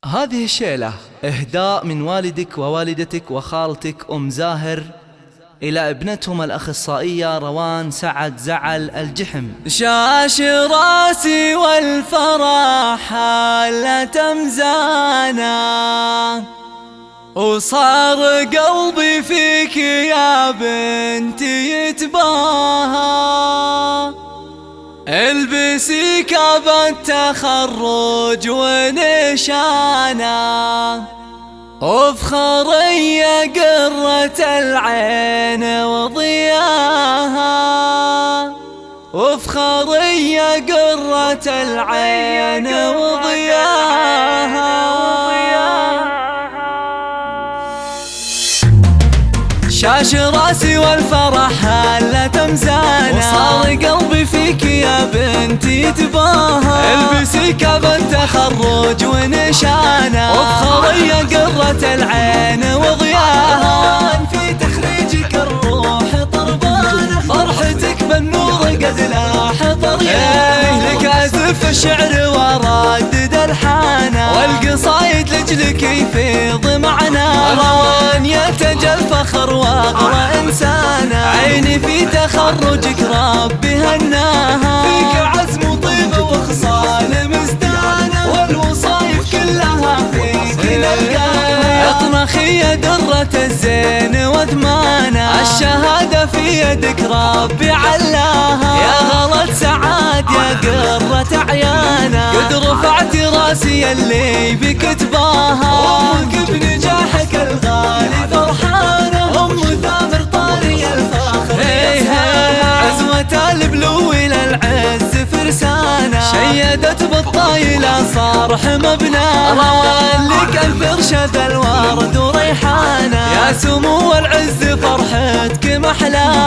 هذه الشيلة إهداء من والدك ووالدتك وخالتك أم زاهر إلى ابنتهم الأخصائية روان سعد زعل الجحم. شاش راسي والفرح حالة مزانا، وصار قلبي فيك يا بنتي يتباهى. البسي كاب التخرج ونشانا، وافخري يا قرة العين وضياها، وافخري يا قرة العين وضياها. شاش راسي والفرح هالة مزانا، وصار قلبي فيك يا بنتي يتباهى. البسي كاب التخرج ونشانا، وافخري يا قرة العين وضياها. في تخريجك الروح طربانة، فرحتك بالنور قد لاح طريقها. لك أزف الشعر وردد الحانة، والقصايد لجلك يفيض معنا. روان يتجل فخر واغرى انسانة، عيني في تخرجك ربي هناها. فيك عزم وطيب وخصال مزدانة، والوصايف كلها فيك نلقاها. اطنخي يا درة الزين وثمانة، الشهادة في يدك ربي علاها. يا غلط سعاد يا قرة عيانا، قد رفعت راسي اللي بك تباها. امك بنجاحك الغالي فرحانة، ام ثامر طاري الفخر عزمة البلو الى العز فرسانة. شيدت بالطايلة صار مبناها، روان لك انفرشة الورد وريحانة. يا سمو العز فرحتك محلاها.